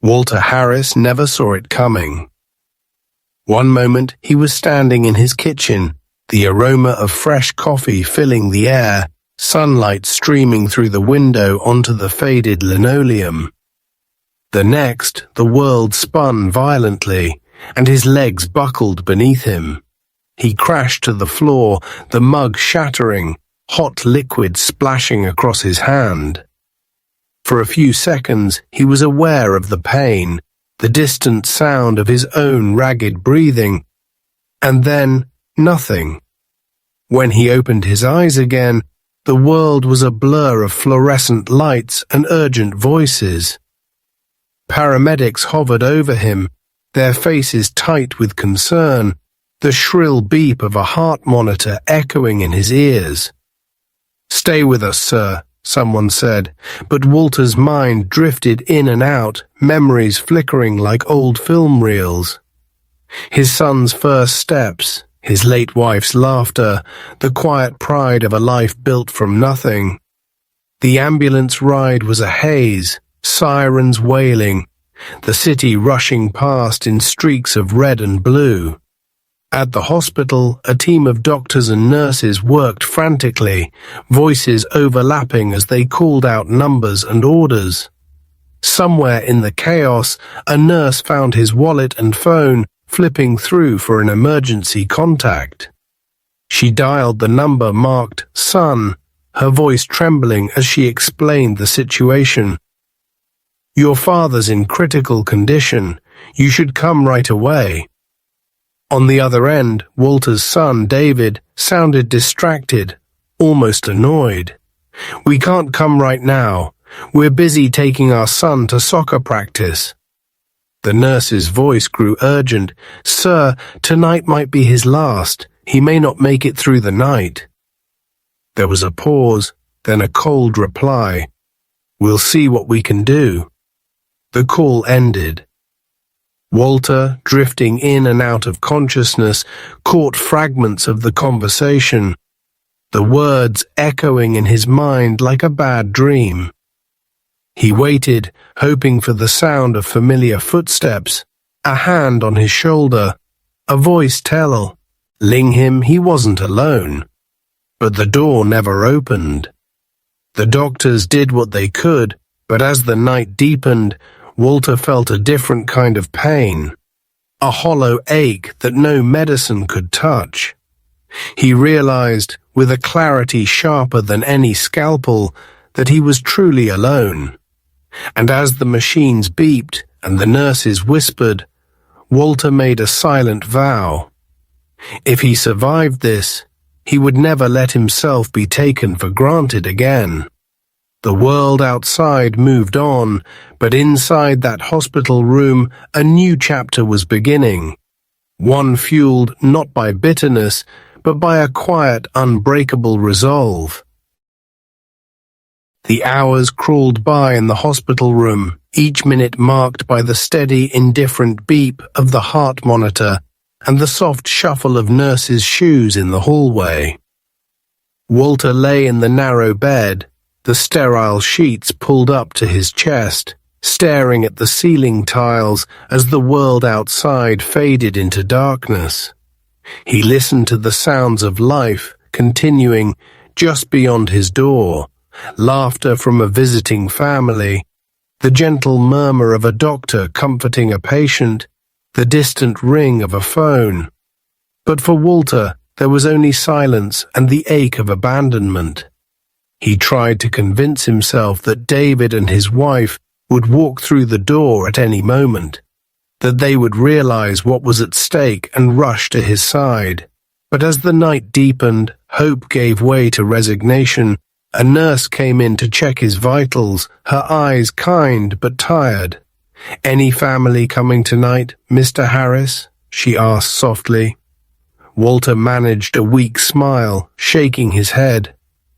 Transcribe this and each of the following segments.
Walter Harris never saw it coming. One moment he was standing in his kitchen, the aroma of fresh coffee filling the air, sunlight streaming through the window onto the faded linoleum. The next, the world spun violently, and his legs buckled beneath him. He crashed to the floor, the mug shattering, hot liquid splashing across his hand. For a few seconds he was aware of the pain, the distant sound of his own ragged breathing, and then nothing. When he opened his eyes again, the world was a blur of fluorescent lights and urgent voices. Paramedics hovered over him, their faces tight with concern, the shrill beep of a heart monitor echoing in his ears. "Stay with us, sir," someone said, but Walter's mind drifted in and out, memories flickering like old film reels. His son's first steps, his late wife's laughter, the quiet pride of a life built from nothing. The ambulance ride was a haze, sirens wailing, the city rushing past in streaks of red and blue. At the hospital, a team of doctors and nurses worked frantically, voices overlapping as they called out numbers and orders. Somewhere in the chaos, a nurse found his wallet and phone, flipping through for an emergency contact. She dialed the number marked "Son," her voice trembling as she explained the situation. "Your father's in critical condition. You should come right away." On the other end, Walter's son, David, sounded distracted, almost annoyed. "We can't come right now. We're busy taking our son to soccer practice." The nurse's voice grew urgent. "Sir, tonight might be his last. He may not make it through the night." There was a pause, then a cold reply. "We'll see what we can do." The call ended. Walter, drifting in and out of consciousness, caught fragments of the conversation, the words echoing in his mind like a bad dream. He waited, hoping for the sound of familiar footsteps, a hand on his shoulder, a voice telling him he wasn't alone. But the door never opened. The doctors did what they could, but as the night deepened, Walter felt a different kind of pain, a hollow ache that no medicine could touch. He realized, with a clarity sharper than any scalpel, that he was truly alone. And as the machines beeped and the nurses whispered, Walter made a silent vow. If he survived this, he would never let himself be taken for granted again. The world outside moved on, but inside that hospital room a new chapter was beginning, one fueled not by bitterness, but by a quiet, unbreakable resolve. The hours crawled by in the hospital room, each minute marked by the steady, indifferent beep of the heart monitor and the soft shuffle of nurses' shoes in the hallway. Walter lay in the narrow bed, the sterile sheets pulled up to his chest, staring at the ceiling tiles as the world outside faded into darkness. He listened to the sounds of life continuing just beyond his door, laughter from a visiting family, the gentle murmur of a doctor comforting a patient, the distant ring of a phone. But for Walter, there was only silence and the ache of abandonment. He tried to convince himself that David and his wife would walk through the door at any moment, that they would realize what was at stake and rush to his side. But as the night deepened, hope gave way to resignation. A nurse came in to check his vitals, her eyes kind but tired. "Any family coming tonight, Mr. Harris?" she asked softly. Walter managed a weak smile, shaking his head.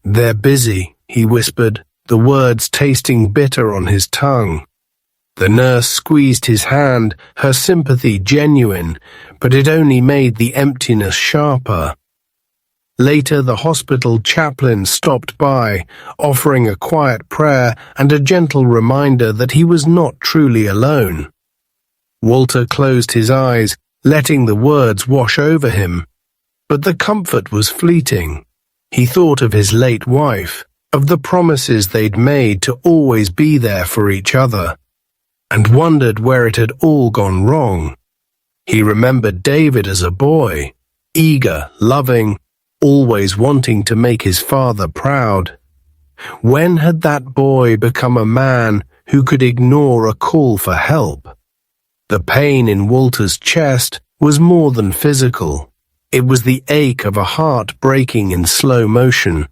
"They're busy," he whispered, the words tasting bitter on his tongue. The nurse squeezed his hand, her sympathy genuine, but it only made the emptiness sharper. Later, the hospital chaplain stopped by, offering a quiet prayer and a gentle reminder that he was not truly alone. Walter closed his eyes, letting the words wash over him. But the comfort was fleeting. He thought of his late wife, of the promises they'd made to always be there for each other, and wondered where it had all gone wrong. He remembered David as a boy, eager, loving, always wanting to make his father proud. When had that boy become a man who could ignore a call for help? The pain in Walter's chest was more than physical. It was the ache of a heart breaking in slow motion.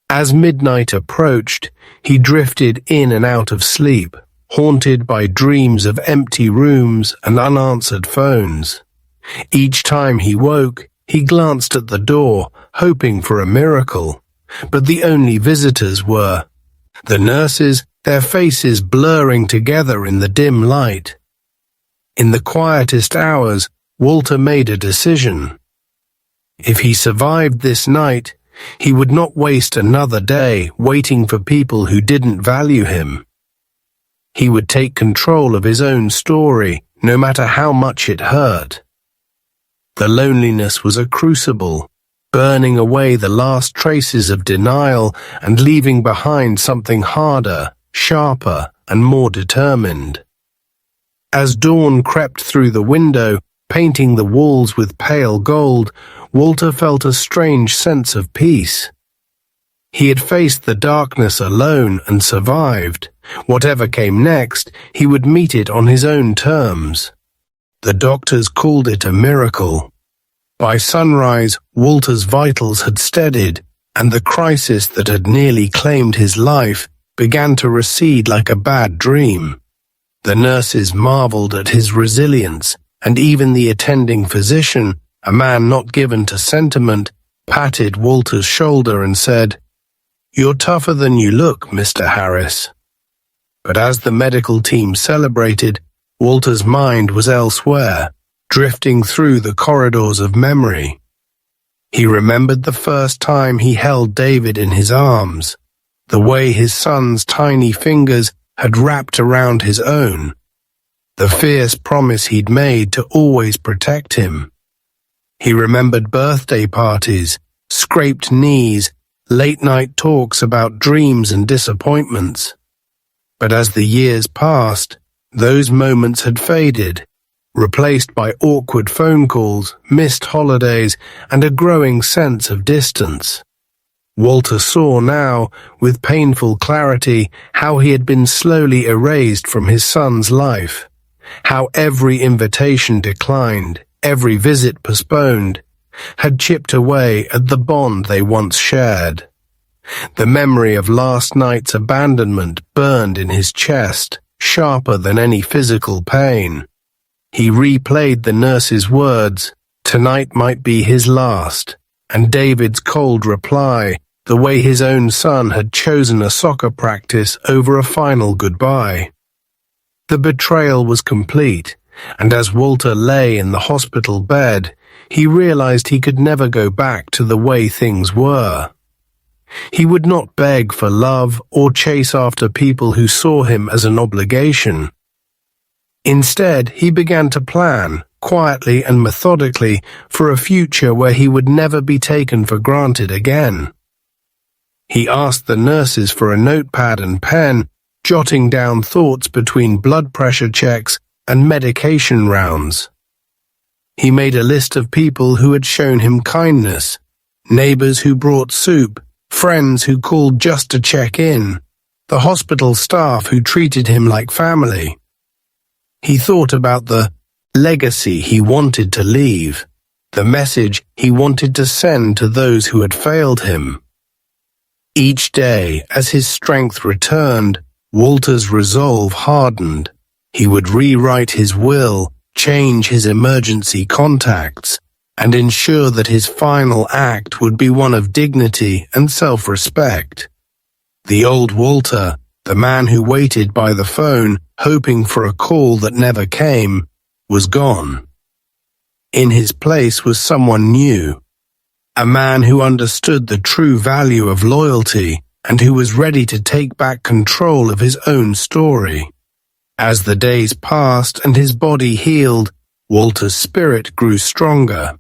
As midnight approached, he drifted in and out of sleep, haunted by dreams of empty rooms and unanswered phones. Each time he woke, he glanced at the door, hoping for a miracle. But the only visitors were the nurses, their faces blurring together in the dim light. In the quietest hours, Walter made a decision. If he survived this night, he would not waste another day waiting for people who didn't value him. He would take control of his own story, no matter how much it hurt. The loneliness was a crucible, burning away the last traces of denial and leaving behind something harder, sharper, and more determined. As dawn crept through the window, painting the walls with pale gold, Walter felt a strange sense of peace. He had faced the darkness alone and survived. Whatever came next, he would meet it on his own terms. The doctors called it a miracle. By sunrise, Walter's vitals had steadied, and the crisis that had nearly claimed his life began to recede like a bad dream. The nurses marveled at his resilience, and even the attending physician, a man not given to sentiment, patted Walter's shoulder and said, "You're tougher than you look, Mr. Harris." But as the medical team celebrated, Walter's mind was elsewhere, drifting through the corridors of memory. He remembered the first time he held David in his arms, the way his son's tiny fingers had wrapped around his own, the fierce promise he'd made to always protect him. He remembered birthday parties, scraped knees, late-night talks about dreams and disappointments. But as the years passed, those moments had faded, replaced by awkward phone calls, missed holidays, and a growing sense of distance. Walter saw now, with painful clarity, how he had been slowly erased from his son's life, how every invitation declined, every visit postponed, had chipped away at the bond they once shared. The memory of last night's abandonment burned in his chest, sharper than any physical pain. He replayed the nurse's words, "Tonight might be his last," and David's cold reply, the way his own son had chosen a soccer practice over a final goodbye. The betrayal was complete, and as Walter lay in the hospital bed, he realized he could never go back to the way things were. He would not beg for love or chase after people who saw him as an obligation. Instead, he began to plan, quietly and methodically, for a future where he would never be taken for granted again. He asked the nurses for a notepad and pen, jotting down thoughts between blood pressure checks and medication rounds. He made a list of people who had shown him kindness, neighbors who brought soup, friends who called just to check in, the hospital staff who treated him like family. He thought about the legacy he wanted to leave, the message he wanted to send to those who had failed him. Each day, as his strength returned, Walter's resolve hardened. He would rewrite his will, change his emergency contacts, and ensure that his final act would be one of dignity and self-respect. The old Walter, the man who waited by the phone, hoping for a call that never came, was gone. In his place was someone new. a man who understood the true value of loyalty and who was ready to take back control of his own story. As the days passed and his body healed, Walter's spirit grew stronger.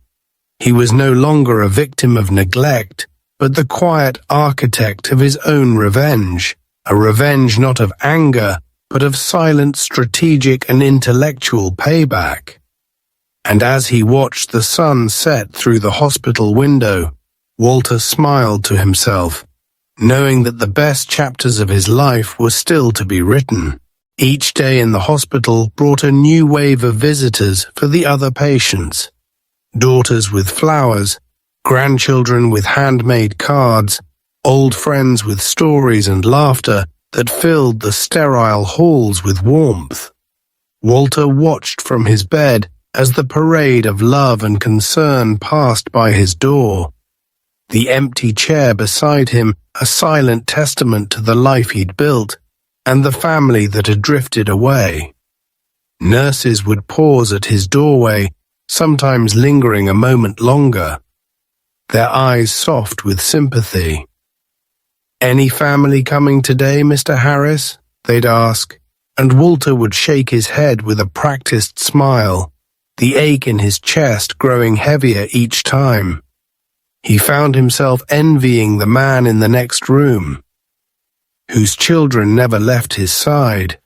He was no longer a victim of neglect, but the quiet architect of his own revenge, a revenge not of anger, but of silent strategic and intellectual payback. And as he watched the sun set through the hospital window, Walter smiled to himself, knowing that the best chapters of his life were still to be written. Each day in the hospital brought a new wave of visitors for the other patients. Daughters with flowers, grandchildren with handmade cards, old friends with stories and laughter that filled the sterile halls with warmth. Walter watched from his bed as the parade of love and concern passed by his door. The empty chair beside him, a silent testament to the life he'd built, and the family that had drifted away. Nurses would pause at his doorway, sometimes lingering a moment longer, their eyes soft with sympathy. "Any family coming today, Mr. Harris?" they'd ask, and Walter would shake his head with a practiced smile, the ache in his chest growing heavier each time. He found himself envying the man in the next room, whose children never left his side,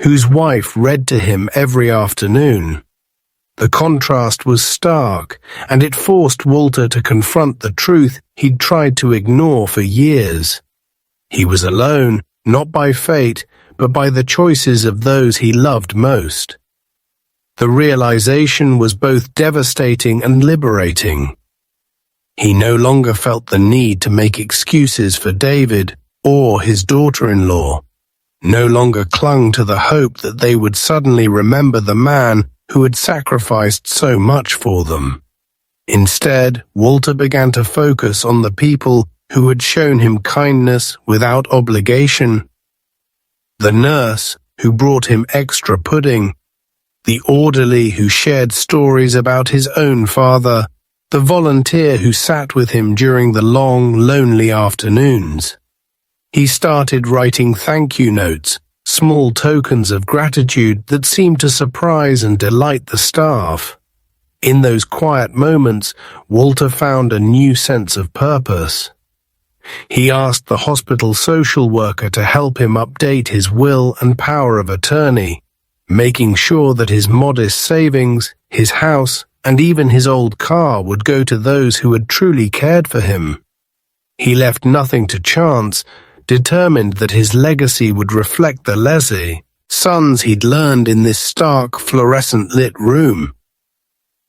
whose wife read to him every afternoon. The contrast was stark, and it forced Walter to confront the truth he'd tried to ignore for years. He was alone, not by fate, but by the choices of those he loved most. The realization was both devastating and liberating. He no longer felt the need to make excuses for David or his daughter-in-law, no longer clung to the hope that they would suddenly remember the man who had sacrificed so much for them. Instead, Walter began to focus on the people who had shown him kindness without obligation. The nurse who brought him extra pudding, the orderly who shared stories about his own father, the volunteer who sat with him during the long, lonely afternoons. He started writing thank you notes, small tokens of gratitude that seemed to surprise and delight the staff. In those quiet moments, Walter found a new sense of purpose. He asked the hospital social worker to help him update his will and power of attorney, making sure that his modest savings, his house, and even his old car would go to those who had truly cared for him. He left nothing to chance, determined that his legacy would reflect the lessons he'd learned in this stark, fluorescent-lit room.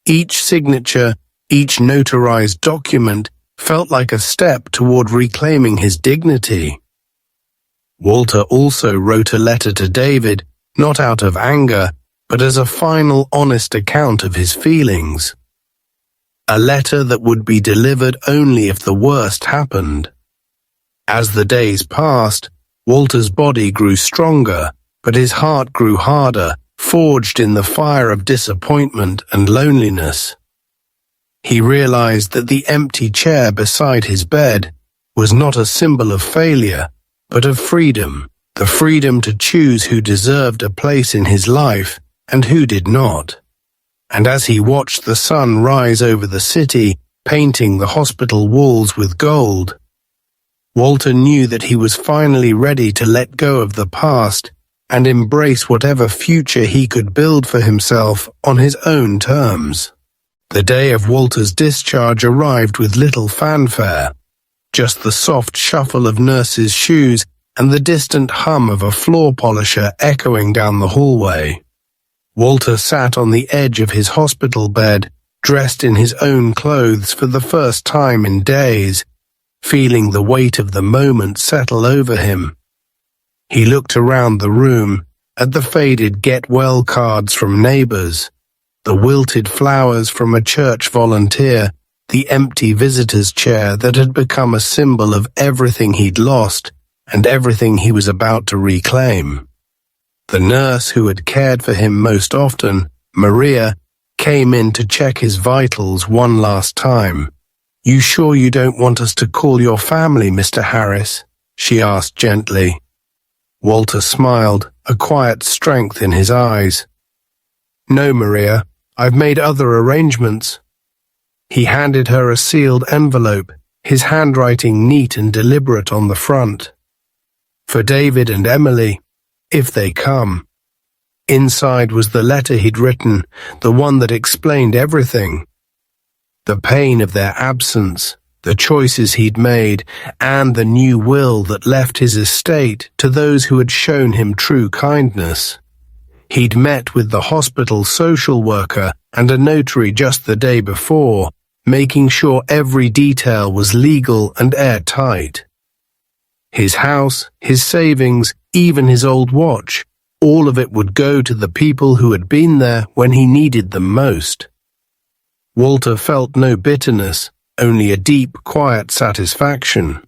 Each signature, each notarized document felt like a step toward reclaiming his dignity. Walter also wrote a letter to David, not out of anger, but as a final honest account of his feelings. A letter that would be delivered only if the worst happened. As the days passed, Walter's body grew stronger, but his heart grew harder, forged in the fire of disappointment and loneliness. He realized that the empty chair beside his bed was not a symbol of failure, but of freedom, the freedom to choose who deserved a place in his life and who did not. And as he watched the sun rise over the city, painting the hospital walls with gold, Walter knew that he was finally ready to let go of the past and embrace whatever future he could build for himself on his own terms. The day of Walter's discharge arrived with little fanfare, just the soft shuffle of nurses' shoes and the distant hum of a floor polisher echoing down the hallway. Walter sat on the edge of his hospital bed, dressed in his own clothes for the first time in days, feeling the weight of the moment settle over him. He looked around the room, at the faded get-well cards from neighbors, the wilted flowers from a church volunteer, the empty visitor's chair that had become a symbol of everything he'd lost and everything he was about to reclaim. The nurse who had cared for him most often, Maria, came in to check his vitals one last time. "You sure you don't want us to call your family, Mr. Harris?" she asked gently. Walter smiled, a quiet strength in his eyes. "No, Maria, I've made other arrangements." He handed her a sealed envelope, his handwriting neat and deliberate on the front. "For David and Emily, if they come." Inside was the letter he'd written, the one that explained everything. The pain of their absence, the choices he'd made, and the new will that left his estate to those who had shown him true kindness. He'd met with the hospital social worker and a notary just the day before, making sure every detail was legal and airtight. His house, his savings, even his old watch, all of it would go to the people who had been there when he needed them most. Walter felt no bitterness, only a deep, quiet satisfaction.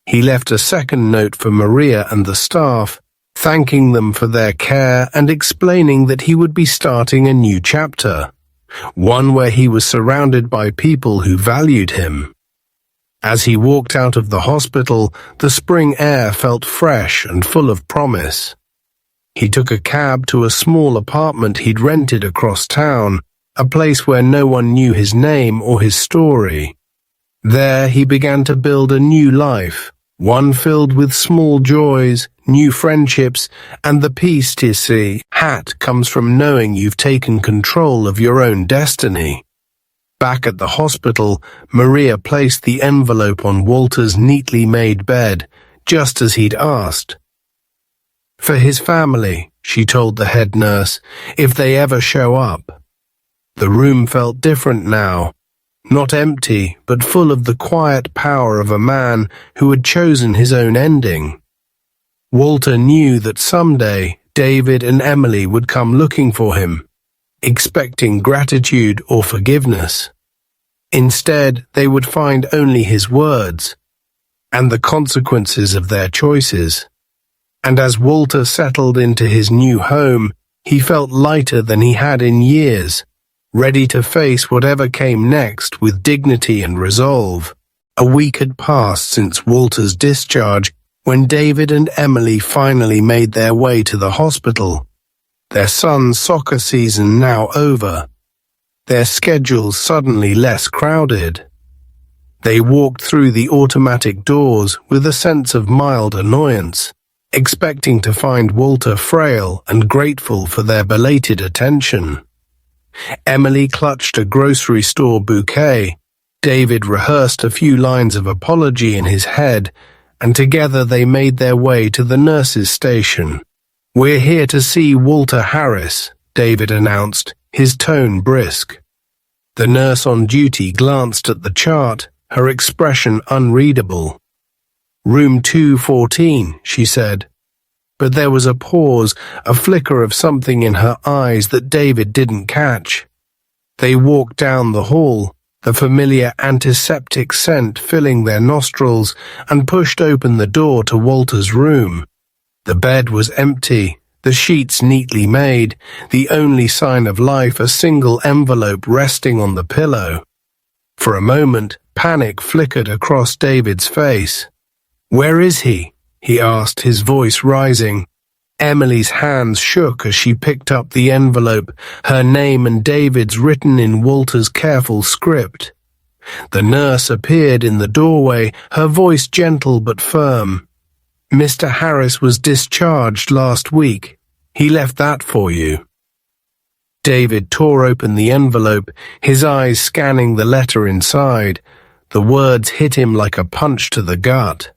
He left a second note for Maria and the staff, thanking them for their care and explaining that he would be starting a new chapter, one where he was surrounded by people who valued him. As he walked out of the hospital, the spring air felt fresh and full of promise. He took a cab to a small apartment he'd rented across town, a place where no one knew his name or his story. There he began to build a new life, one filled with small joys, new friendships, and the peace that comes from knowing you've taken control of your own destiny. Back at the hospital, Maria placed the envelope on Walter's neatly made bed, just as he'd asked. "For his family," she told the head nurse, "if they ever show up." The room felt different now, not empty, but full of the quiet power of a man who had chosen his own ending. Walter knew that someday David and Emily would come looking for him, expecting gratitude or forgiveness. Instead, they would find only his words and the consequences of their choices. And as Walter settled into his new home, he felt lighter than he had in years, ready to face whatever came next with dignity and resolve. A week had passed since Walter's discharge when David and Emily finally made their way to the hospital. Their son's soccer season now over, their schedules suddenly less crowded. They walked through the automatic doors with a sense of mild annoyance, expecting to find Walter frail and grateful for their belated attention. Emily clutched a grocery store bouquet. David rehearsed a few lines of apology in his head, and together they made their way to the nurse's station. "We're here to see Walter Harris," David announced, his tone brisk. The nurse on duty glanced at the chart, her expression unreadable. "Room 214, she said. But there was a pause, a flicker of something in her eyes that David didn't catch. They walked down the hall, the familiar antiseptic scent filling their nostrils, and pushed open the door to Walter's room. The bed was empty, the sheets neatly made, the only sign of life a single envelope resting on the pillow. For a moment, panic flickered across David's face. "Where is he?" he asked, his voice rising. Emily's hands shook as she picked up the envelope, her name and David's written in Walter's careful script. The nurse appeared in the doorway, her voice gentle but firm. "Mr. Harris was discharged last week. He left that for you." David tore open the envelope, his eyes scanning the letter inside. The words hit him like a punch to the gut.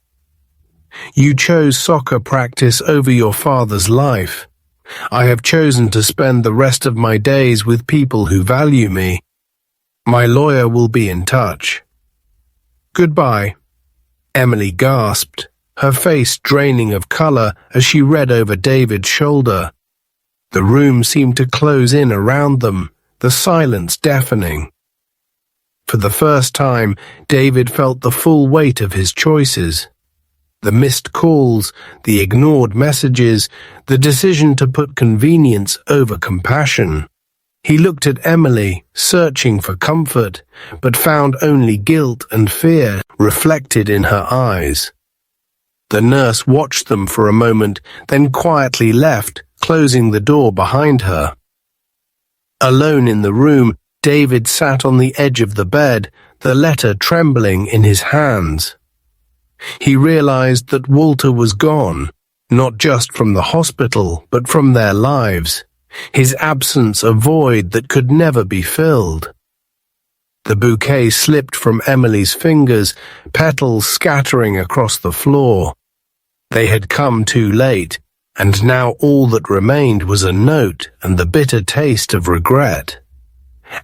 "You chose soccer practice over your father's life. I have chosen to spend the rest of my days with people who value me. My lawyer will be in touch." "Goodbye," Emily gasped, her face draining of color as she read over David's shoulder. The room seemed to close in around them, the silence deafening. For the first time, David felt the full weight of his choices. The missed calls, the ignored messages, the decision to put convenience over compassion. He looked at Emily, searching for comfort, but found only guilt and fear reflected in her eyes. The nurse watched them for a moment, then quietly left, closing the door behind her. Alone in the room, David sat on the edge of the bed, the letter trembling in his hands. He realized that Walter was gone, not just from the hospital, but from their lives. His absence a void that could never be filled. The bouquet slipped from Emily's fingers, petals scattering across the floor. They had come too late, and now all that remained was a note and the bitter taste of regret.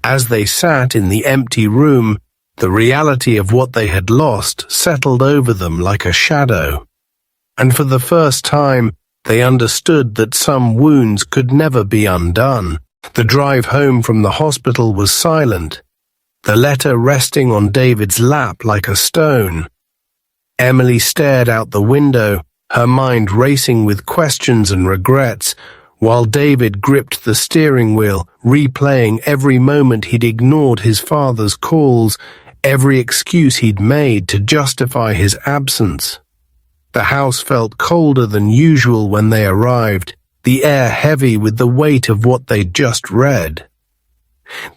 As they sat in the empty room, the reality of what they had lost settled over them like a shadow. And for the first time, they understood that some wounds could never be undone. The drive home from the hospital was silent, the letter resting on David's lap like a stone. Emily stared out the window, her mind racing with questions and regrets, while David gripped the steering wheel, replaying every moment he'd ignored his father's calls, every excuse he'd made to justify his absence. The house felt colder than usual when they arrived, the air heavy with the weight of what they'd just read.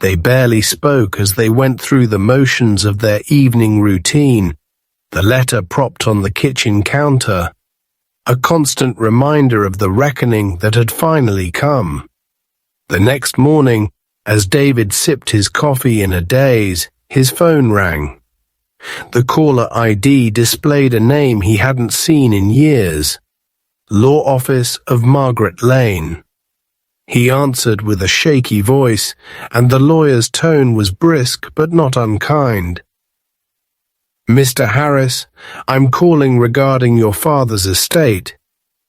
They barely spoke as they went through the motions of their evening routine, the letter propped on the kitchen counter, a constant reminder of the reckoning that had finally come. The next morning, as David sipped his coffee in a daze, his phone rang. The caller ID displayed a name he hadn't seen in years. Law Office of Margaret Lane. He answered with a shaky voice, and the lawyer's tone was brisk but not unkind. Mr. Harris, I'm calling regarding your father's estate.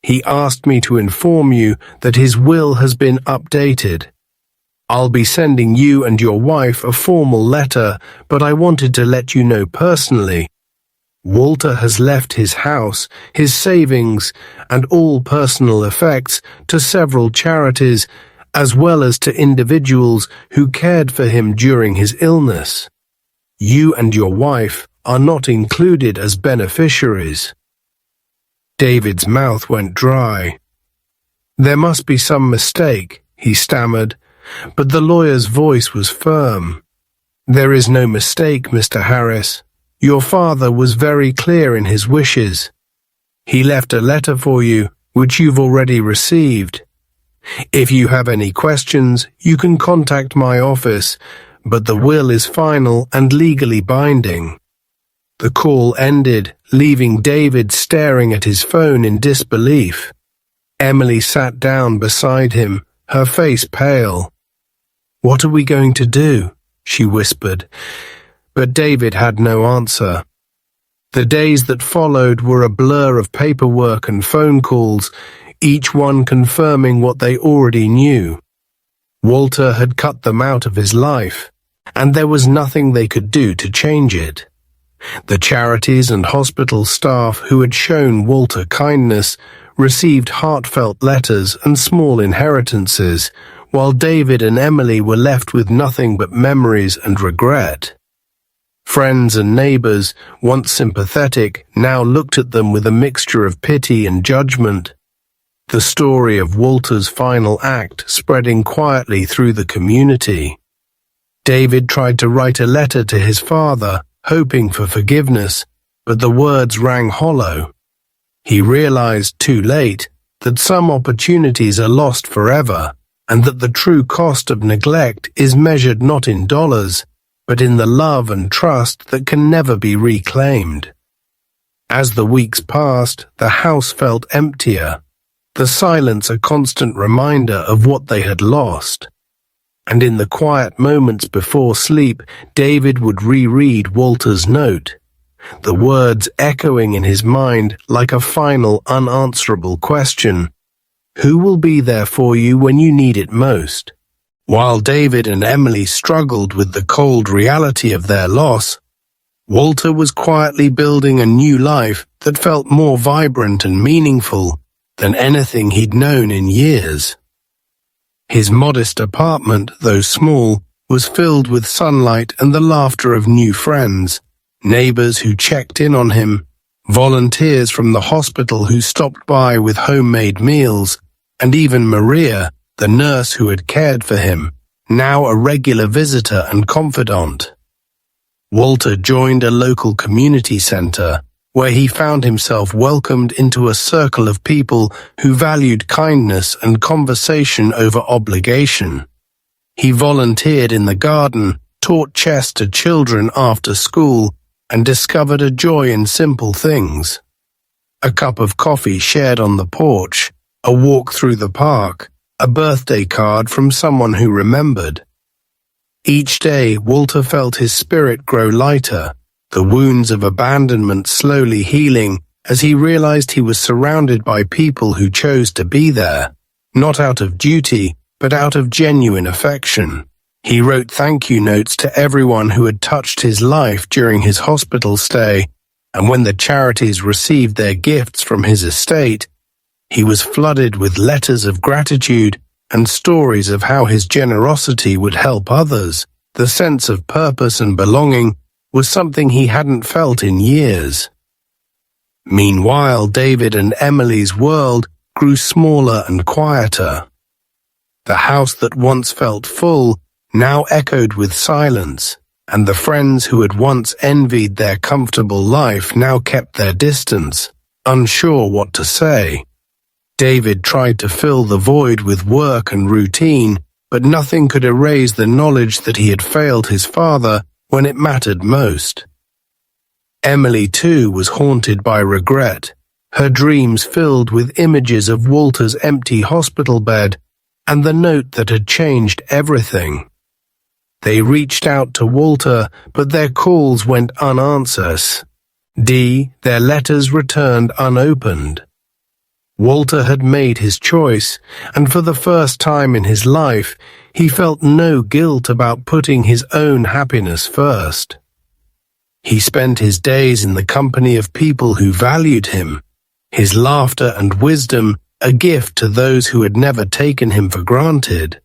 He asked me to inform you that his will has been updated. I'll be sending you and your wife a formal letter, but I wanted to let you know personally. Walter has left his house, his savings, and all personal effects to several charities, as well as to individuals who cared for him during his illness. You and your wife are not included as beneficiaries. David's mouth went dry. There must be some mistake, he stammered, but the lawyer's voice was firm. There is no mistake, Mr. Harris. Your father was very clear in his wishes. He left a letter for you, which you've already received. If you have any questions, you can contact my office, but the will is final and legally binding. The call ended, leaving David staring at his phone in disbelief. Emily sat down beside him, her face pale. What are we going to do? She whispered, but David had no answer. The days that followed were a blur of paperwork and phone calls, each one confirming what they already knew. Walter had cut them out of his life, and there was nothing they could do to change it. The charities and hospital staff who had shown Walter kindness received heartfelt letters and small inheritances, while David and Emily were left with nothing but memories and regret. Friends and neighbors, once sympathetic, now looked at them with a mixture of pity and judgment. The story of Walter's final act spreading quietly through the community. David tried to write a letter to his father, hoping for forgiveness, but the words rang hollow. He realized too late that some opportunities are lost forever, and that the true cost of neglect is measured not in dollars, but in the love and trust that can never be reclaimed. As the weeks passed, the house felt emptier, the silence a constant reminder of what they had lost. And in the quiet moments before sleep, David would reread Walter's note, the words echoing in his mind like a final unanswerable question. Who will be there for you when you need it most? While David and Emily struggled with the cold reality of their loss, Walter was quietly building a new life that felt more vibrant and meaningful than anything he'd known in years. His modest apartment, though small, was filled with sunlight and the laughter of new friends, neighbors who checked in on him, volunteers from the hospital who stopped by with homemade meals, and even Maria, the nurse who had cared for him, now a regular visitor and confidant. Walter joined a local community center, where he found himself welcomed into a circle of people who valued kindness and conversation over obligation. He volunteered in the garden, taught chess to children after school, and discovered a joy in simple things. A cup of coffee shared on the porch, a walk through the park, a birthday card from someone who remembered. Each day, Walter felt his spirit grow lighter, the wounds of abandonment slowly healing as he realized he was surrounded by people who chose to be there, not out of duty, but out of genuine affection. He wrote thank you notes to everyone who had touched his life during his hospital stay, and when the charities received their gifts from his estate, he was flooded with letters of gratitude and stories of how his generosity would help others. The sense of purpose and belonging was something he hadn't felt in years. Meanwhile, David and Emily's world grew smaller and quieter. The house that once felt full now echoed with silence, and the friends who had once envied their comfortable life now kept their distance, unsure what to say. David tried to fill the void with work and routine, but nothing could erase the knowledge that he had failed his father when it mattered most. Emily, too, was haunted by regret, her dreams filled with images of Walter's empty hospital bed and the note that had changed everything. They reached out to Walter, but their calls went unanswered. Their letters returned unopened. Walter had made his choice, and for the first time in his life, he felt no guilt about putting his own happiness first. He spent his days in the company of people who valued him, his laughter and wisdom a gift to those who had never taken him for granted.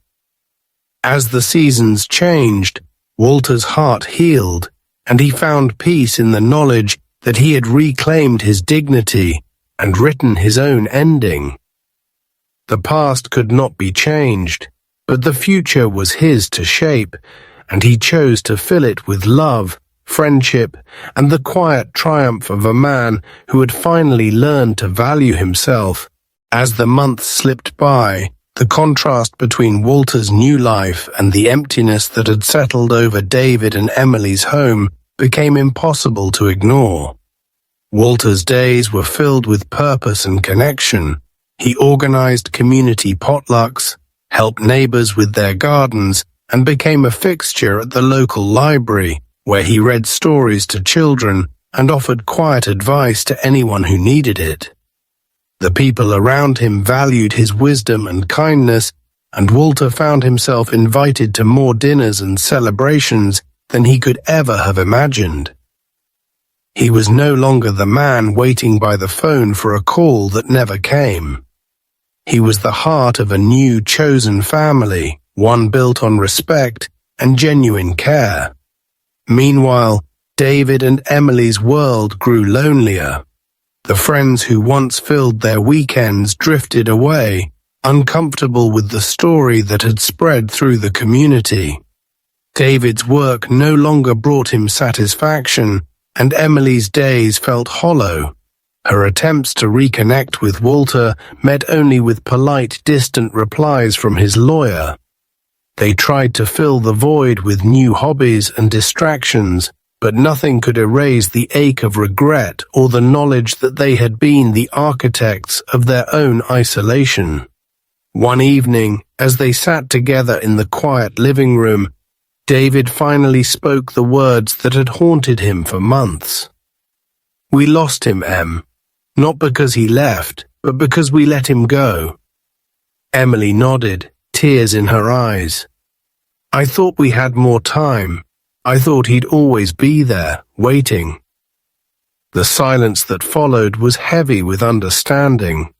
As the seasons changed, Walter's heart healed, and he found peace in the knowledge that he had reclaimed his dignity and written his own ending. The past could not be changed, but the future was his to shape, and he chose to fill it with love, friendship, and the quiet triumph of a man who had finally learned to value himself. As the months slipped by, the contrast between Walter's new life and the emptiness that had settled over David and Emily's home became impossible to ignore. Walter's days were filled with purpose and connection. He organized community potlucks, helped neighbors with their gardens, and became a fixture at the local library, where he read stories to children and offered quiet advice to anyone who needed it. The people around him valued his wisdom and kindness, and Walter found himself invited to more dinners and celebrations than he could ever have imagined. He was no longer the man waiting by the phone for a call that never came. He was the heart of a new chosen family, one built on respect and genuine care. Meanwhile, David and Emily's world grew lonelier. The friends who once filled their weekends drifted away, uncomfortable with the story that had spread through the community. David's work no longer brought him satisfaction, and Emily's days felt hollow. Her attempts to reconnect with Walter met only with polite, distant replies from his lawyer. They tried to fill the void with new hobbies and distractions, but nothing could erase the ache of regret or the knowledge that they had been the architects of their own isolation. One evening, as they sat together in the quiet living room, David finally spoke the words that had haunted him for months. "We lost him, Em. Not because he left, but because we let him go." Emily nodded, tears in her eyes. "I thought we had more time. I thought he'd always be there, waiting." The silence that followed was heavy with understanding.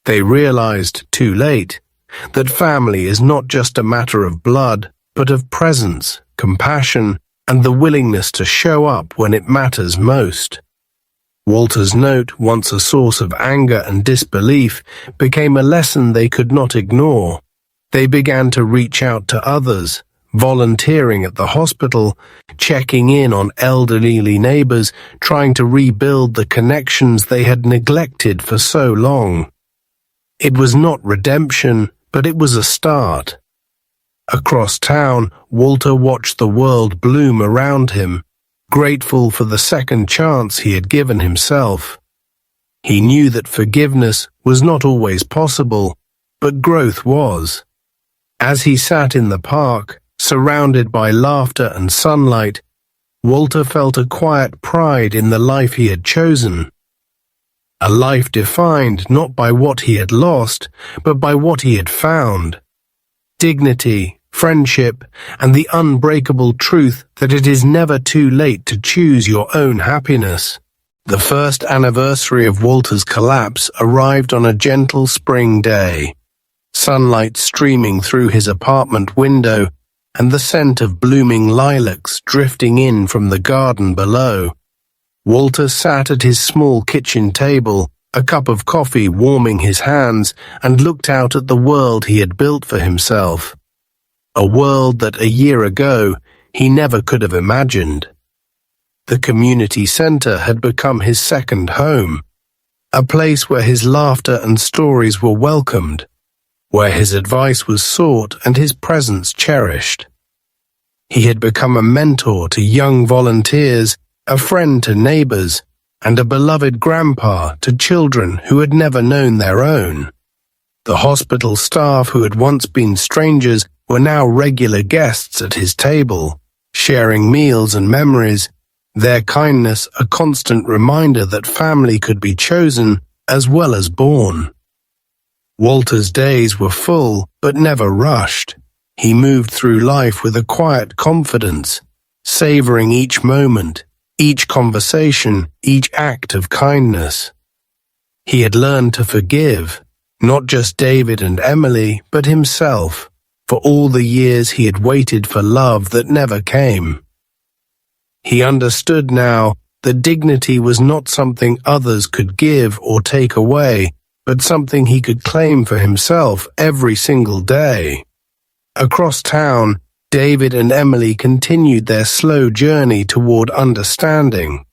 They realized, too late, that family is not just a matter of blood, but of presence, compassion, and the willingness to show up when it matters most. Walter's note, once a source of anger and disbelief, became a lesson they could not ignore. They began to reach out to others, volunteering at the hospital, checking in on elderly neighbors, trying to rebuild the connections they had neglected for so long. It was not redemption, but it was a start. Across town, Walter watched the world bloom around him, grateful for the second chance he had given himself. He knew that forgiveness was not always possible, but growth was. As he sat in the park, surrounded by laughter and sunlight, Walter felt a quiet pride in the life he had chosen. A life defined not by what he had lost, but by what he had found. Dignity, friendship, and the unbreakable truth that it is never too late to choose your own happiness. The first anniversary of Walter's collapse arrived on a gentle spring day. Sunlight streaming through his apartment window and the scent of blooming lilacs drifting in from the garden below. Walter sat at his small kitchen table, a cup of coffee warming his hands, and looked out at the world he had built for himself. A world that a year ago he never could have imagined. The community center had become his second home, a place where his laughter and stories were welcomed, where his advice was sought and his presence cherished. He had become a mentor to young volunteers, a friend to neighbors, and a beloved grandpa to children who had never known their own. The hospital staff who had once been strangers were now regular guests at his table, sharing meals and memories, their kindness a constant reminder that family could be chosen as well as born. Walter's days were full, but never rushed. He moved through life with a quiet confidence, savoring each moment, each conversation, each act of kindness. He had learned to forgive, not just David and Emily, but himself, for all the years he had waited for love that never came. He understood now that dignity was not something others could give or take away, but something he could claim for himself every single day. Across town, David and Emily continued their slow journey toward understanding,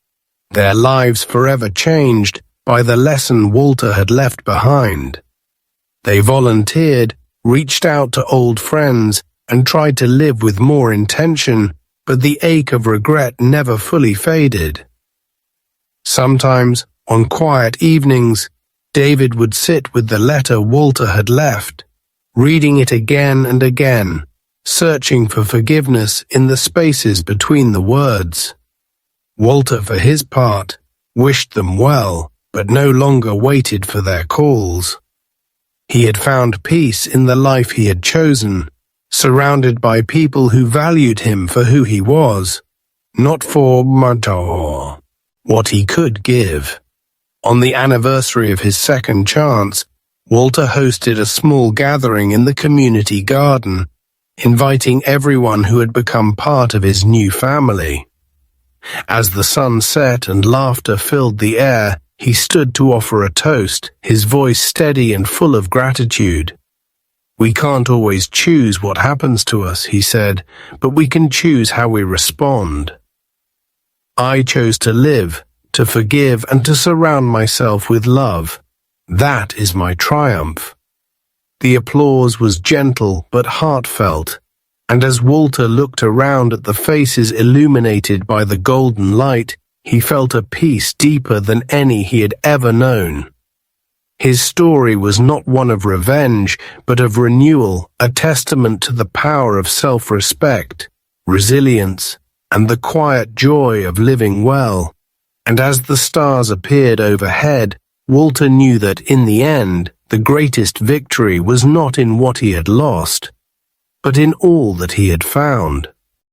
their lives forever changed by the lesson Walter had left behind. They volunteered, reached out to old friends, and tried to live with more intention, but the ache of regret never fully faded. Sometimes, on quiet evenings, David would sit with the letter Walter had left, reading it again and again, searching for forgiveness in the spaces between the words. Walter, for his part, wished them well, but no longer waited for their calls. He had found peace in the life he had chosen, surrounded by people who valued him for who he was, not for what he could give. On the anniversary of his second chance, Walter hosted a small gathering in the community garden, inviting everyone who had become part of his new family. As the sun set and laughter filled the air, he stood to offer a toast, his voice steady and full of gratitude. "We can't always choose what happens to us," he said, "but we can choose how we respond. I chose to live, to forgive, and to surround myself with love. That is my triumph." The applause was gentle but heartfelt, and as Walter looked around at the faces illuminated by the golden light, he felt a peace deeper than any he had ever known. His story was not one of revenge, but of renewal, a testament to the power of self-respect, resilience, and the quiet joy of living well. And as the stars appeared overhead, Walter knew that in the end, the greatest victory was not in what he had lost, but in all that he had found.